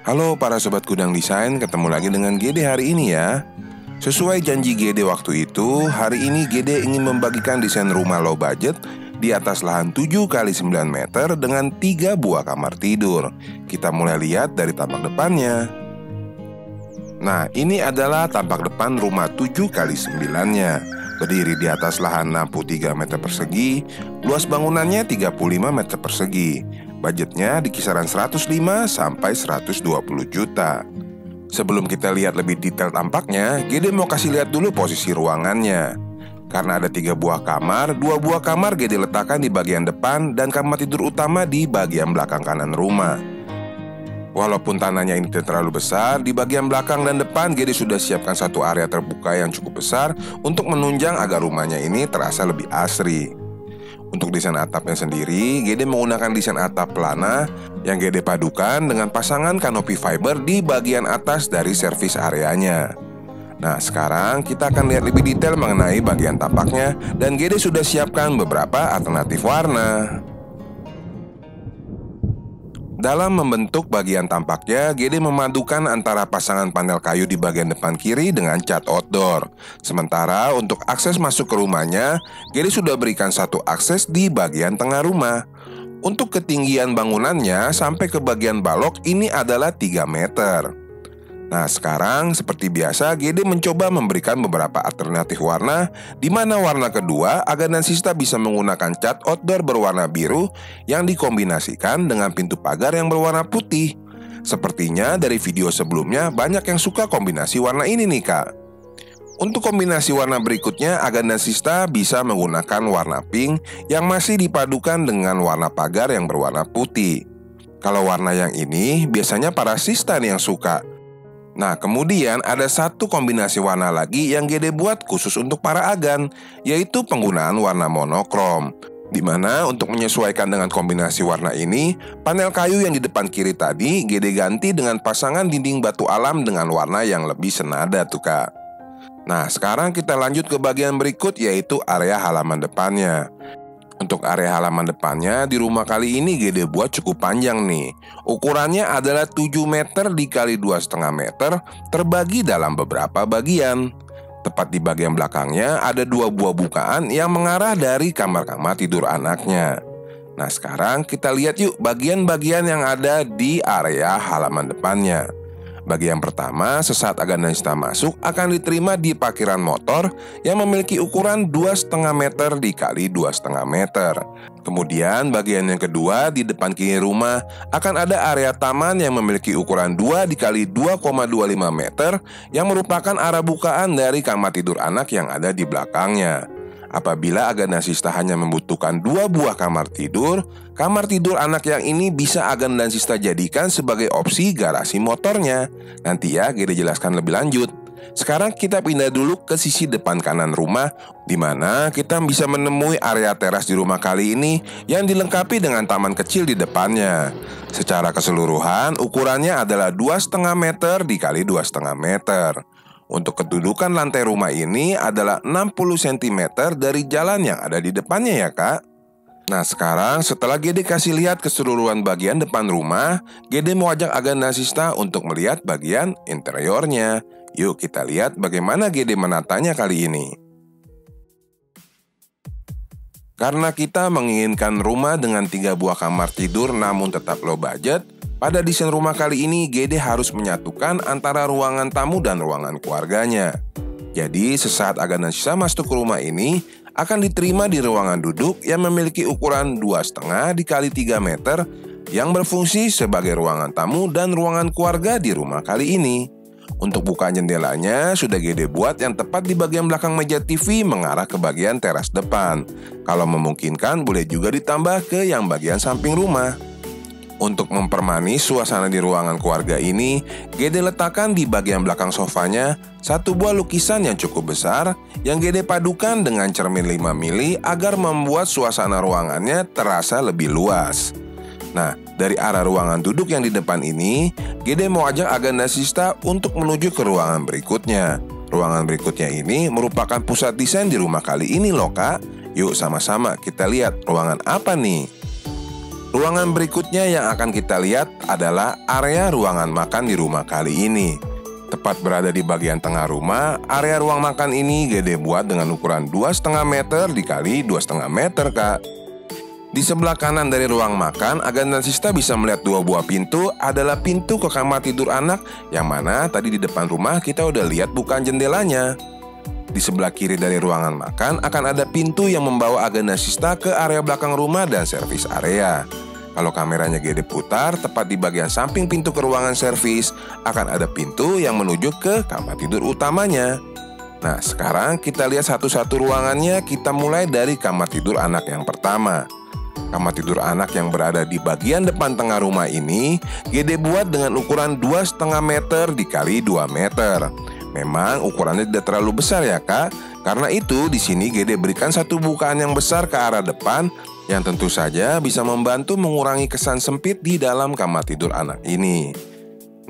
Halo para sobat Gudang Desain, ketemu lagi dengan GD hari ini ya. Sesuai janji GD waktu itu, hari ini GD ingin membagikan desain rumah low budget di atas lahan 7x9 meter dengan 3 buah kamar tidur. Kita mulai lihat dari tampak depannya. Nah, ini adalah tampak depan rumah 7x9-nya. Berdiri di atas lahan 63 meter persegi, luas bangunannya 35 meter persegi. Budgetnya di kisaran 105 sampai 120 juta. Sebelum kita lihat lebih detail tampaknya, GD mau kasih lihat dulu posisi ruangannya. Karena ada 3 buah kamar, 2 buah kamar GD letakkan di bagian depan dan kamar tidur utama di bagian belakang kanan rumah. Walaupun tanahnya ini tidak terlalu besar, di bagian belakang dan depan GD sudah siapkan satu area terbuka yang cukup besar untuk menunjang agar rumahnya ini terasa lebih asri. Untuk desain atapnya sendiri, GD menggunakan desain atap pelana yang GD padukan dengan pasangan kanopi fiber di bagian atas dari servis areanya. Nah, sekarang kita akan lihat lebih detail mengenai bagian tapaknya dan GD sudah siapkan beberapa alternatif warna. Dalam membentuk bagian tampaknya, GD memadukan antara pasangan panel kayu di bagian depan kiri dengan cat outdoor. Sementara untuk akses masuk ke rumahnya, GD sudah berikan satu akses di bagian tengah rumah. Untuk ketinggian bangunannya sampai ke bagian balok ini adalah 3 meter. Nah, sekarang seperti biasa GD mencoba memberikan beberapa alternatif warna, di mana warna kedua Agandasista bisa menggunakan cat outdoor berwarna biru yang dikombinasikan dengan pintu pagar yang berwarna putih. Sepertinya dari video sebelumnya banyak yang suka kombinasi warna ini nih kak. Untuk kombinasi warna berikutnya, Agandasista bisa menggunakan warna pink yang masih dipadukan dengan warna pagar yang berwarna putih. Kalau warna yang ini biasanya para sista nih yang suka. Nah, kemudian ada satu kombinasi warna lagi yang GD buat khusus untuk para agan, yaitu penggunaan warna monokrom. Dimana untuk menyesuaikan dengan kombinasi warna ini, panel kayu yang di depan kiri tadi GD ganti dengan pasangan dinding batu alam dengan warna yang lebih senada tuh kak. Nah, sekarang kita lanjut ke bagian berikut, yaitu area halaman depannya. Untuk area halaman depannya di rumah kali ini GD buat cukup panjang nih. Ukurannya adalah 7 meter dikali 2,5 meter terbagi dalam beberapa bagian. Tepat di bagian belakangnya ada 2 buah bukaan yang mengarah dari kamar-kamar tidur anaknya. Nah, sekarang kita lihat yuk bagian-bagian yang ada di area halaman depannya. Bagian pertama, sesaat Agandasista masuk akan diterima di parkiran motor yang memiliki ukuran 2,5 meter dikali 2,5 meter. Kemudian bagian yang kedua di depan kiri rumah akan ada area taman yang memiliki ukuran 2 dikali 2,25 meter yang merupakan arah bukaan dari kamar tidur anak yang ada di belakangnya. Apabila Agandasista hanya membutuhkan 2 buah kamar tidur anak yang ini bisa Agandasista jadikan sebagai opsi garasi motornya. Nanti ya GD jelaskan lebih lanjut. Sekarang kita pindah dulu ke sisi depan kanan rumah, di mana kita bisa menemui area teras di rumah kali ini yang dilengkapi dengan taman kecil di depannya. Secara keseluruhan ukurannya adalah 2,5 meter dikali 2,5 meter. Untuk kedudukan lantai rumah ini adalah 60 cm dari jalan yang ada di depannya ya kak. Nah, sekarang setelah GD kasih lihat keseluruhan bagian depan rumah, GD mau ajak Agandasista untuk melihat bagian interiornya. Yuk kita lihat bagaimana GD menatanya kali ini. Karena kita menginginkan rumah dengan 3 buah kamar tidur namun tetap low budget, pada desain rumah kali ini GD harus menyatukan antara ruangan tamu dan ruangan keluarganya. Jadi sesaat Agandasista masuk ke rumah ini akan diterima di ruangan duduk yang memiliki ukuran 2,5 dikali 3 meter yang berfungsi sebagai ruangan tamu dan ruangan keluarga di rumah kali ini. Untuk buka jendelanya sudah GD buat yang tepat di bagian belakang meja TV mengarah ke bagian teras depan. Kalau memungkinkan boleh juga ditambah ke yang bagian samping rumah. Untuk mempermanis suasana di ruangan keluarga ini, GD letakkan di bagian belakang sofanya satu buah lukisan yang cukup besar yang GD padukan dengan cermin 5 mili agar membuat suasana ruangannya terasa lebih luas. Nah, dari arah ruangan duduk yang di depan ini, GD mau ajak Agandasista untuk menuju ke ruangan berikutnya. Ruangan berikutnya ini merupakan pusat desain di rumah kali ini loh kak. Yuk sama-sama kita lihat ruangan apa nih. Ruangan berikutnya yang akan kita lihat adalah area ruangan makan di rumah kali ini. Tepat berada di bagian tengah rumah, area ruang makan ini Gede buat dengan ukuran 2,5 meter dikali 2,5 meter, Kak. Di sebelah kanan dari ruang makan, Agan dan Sista bisa melihat dua buah pintu adalah pintu ke kamar tidur anak, yang mana tadi di depan rumah kita udah lihat bukan jendelanya. Di sebelah kiri dari ruangan makan akan ada pintu yang membawa Agan dan Sista ke area belakang rumah dan servis area. Kalau kameranya Gede putar, tepat di bagian samping pintu ke ruangan servis akan ada pintu yang menuju ke kamar tidur utamanya. Nah, sekarang kita lihat satu-satu ruangannya. Kita mulai dari kamar tidur anak yang pertama. Kamar tidur anak yang berada di bagian depan tengah rumah ini Gede buat dengan ukuran 2,5 meter dikali 2 meter. Memang ukurannya tidak terlalu besar ya, Kak. Karena itu di sini Gede berikan satu bukaan yang besar ke arah depan yang tentu saja bisa membantu mengurangi kesan sempit di dalam kamar tidur anak ini.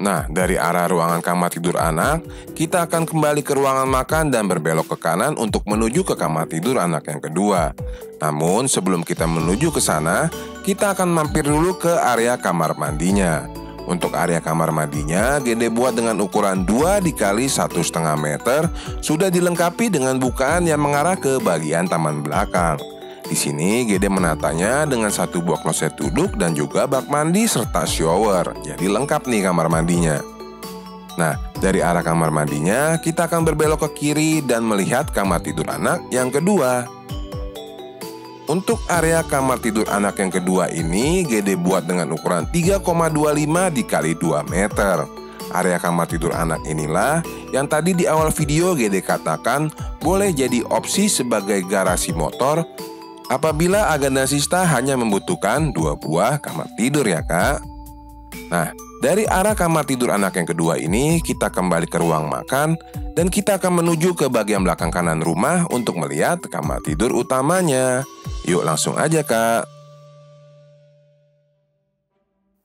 Nah, dari arah ruangan kamar tidur anak, kita akan kembali ke ruangan makan dan berbelok ke kanan untuk menuju ke kamar tidur anak yang kedua. Namun, sebelum kita menuju ke sana, kita akan mampir dulu ke area kamar mandinya. Untuk area kamar mandinya, Gede buat dengan ukuran 2 dikali 1,5 meter, sudah dilengkapi dengan bukaan yang mengarah ke bagian taman belakang. Di sini Gede menatanya dengan satu buah kloset duduk dan juga bak mandi serta shower. Jadi lengkap nih kamar mandinya. Nah, dari arah kamar mandinya kita akan berbelok ke kiri dan melihat kamar tidur anak yang kedua. Untuk area kamar tidur anak yang kedua ini Gede buat dengan ukuran 3,25 dikali 2 meter. Area kamar tidur anak inilah yang tadi di awal video Gede katakan boleh jadi opsi sebagai garasi motor apabila Agan dan Sista hanya membutuhkan 2 buah kamar tidur ya, Kak. Nah, dari arah kamar tidur anak yang kedua ini kita kembali ke ruang makan dan kita akan menuju ke bagian belakang kanan rumah untuk melihat kamar tidur utamanya. Yuk langsung aja, Kak.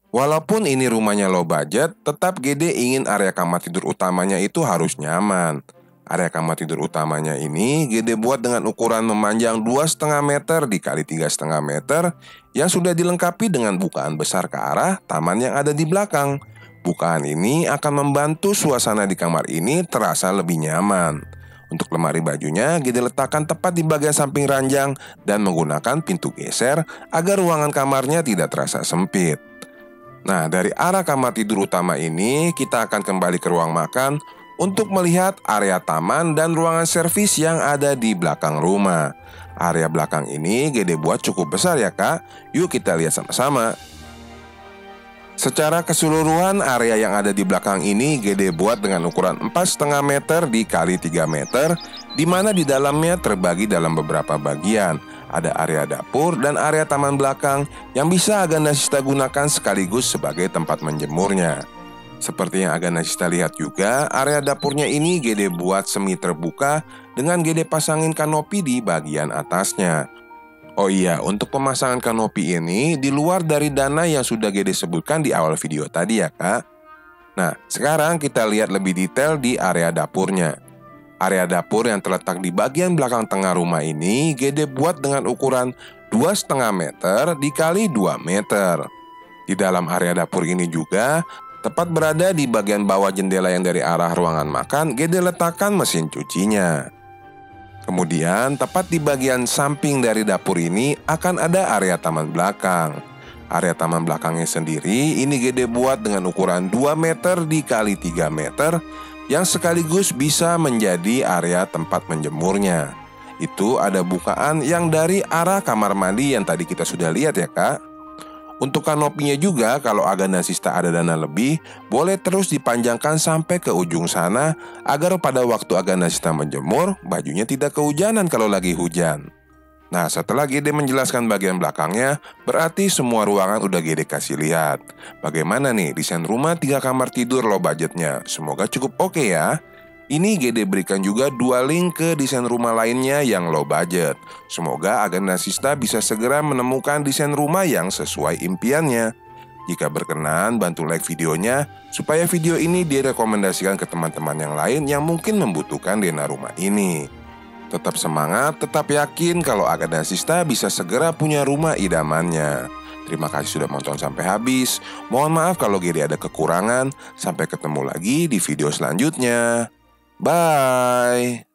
Walaupun ini rumahnya low budget, tetap Gede ingin area kamar tidur utamanya itu harus nyaman. Area kamar tidur utamanya ini Gede buat dengan ukuran memanjang 2,5 meter dikali 3,5 meter yang sudah dilengkapi dengan bukaan besar ke arah taman yang ada di belakang. Bukaan ini akan membantu suasana di kamar ini terasa lebih nyaman. Untuk lemari bajunya Gede letakkan tepat di bagian samping ranjang dan menggunakan pintu geser agar ruangan kamarnya tidak terasa sempit. Nah, dari arah kamar tidur utama ini kita akan kembali ke ruang makan untuk melihat area taman dan ruangan servis yang ada di belakang rumah. Area belakang ini Gede buat cukup besar ya, Kak. Yuk kita lihat sama-sama. Secara keseluruhan area yang ada di belakang ini Gede buat dengan ukuran 4,5 meter dikali 3 meter, di mana di dalamnya terbagi dalam beberapa bagian. Ada area dapur dan area taman belakang yang bisa Agan dan Sista gunakan sekaligus sebagai tempat menjemurnya. Seperti yang Agan dan Sista lihat juga, area dapurnya ini Gede buat semi terbuka dengan Gede pasangin kanopi di bagian atasnya. Oh iya, untuk pemasangan kanopi ini di luar dari dana yang sudah Gede sebutkan di awal video tadi ya, Kak. Nah, sekarang kita lihat lebih detail di area dapurnya. Area dapur yang terletak di bagian belakang tengah rumah ini Gede buat dengan ukuran 2,5 meter dikali 2 meter. Di dalam area dapur ini juga tepat berada di bagian bawah jendela yang dari arah ruangan makan, Gede letakkan mesin cucinya. Kemudian, tepat di bagian samping dari dapur ini akan ada area taman belakang. Area taman belakangnya sendiri ini Gede buat dengan ukuran 2 meter dikali 3 meter yang sekaligus bisa menjadi area tempat menjemurnya. Itu ada bukaan yang dari arah kamar mandi yang tadi kita sudah lihat ya, Kak. Untuk kanopinya juga kalau Agan dan Sista ada dana lebih, boleh terus dipanjangkan sampai ke ujung sana agar pada waktu Agan dan Sista menjemur, bajunya tidak kehujanan kalau lagi hujan. Nah, setelah Gede menjelaskan bagian belakangnya, berarti semua ruangan udah Gede kasih lihat. Bagaimana nih desain rumah 3 kamar tidur low budgetnya? Semoga cukup oke ya. Ini Gede berikan juga 2 link ke desain rumah lainnya yang low budget. Semoga Agan dan Sista bisa segera menemukan desain rumah yang sesuai impiannya. Jika berkenan, bantu like videonya supaya video ini direkomendasikan ke teman-teman yang lain yang mungkin membutuhkan dana rumah ini. Tetap semangat, tetap yakin kalau Agan dan Sista bisa segera punya rumah idamannya. Terima kasih sudah menonton sampai habis. Mohon maaf kalau Gede ada kekurangan. Sampai ketemu lagi di video selanjutnya. Bye.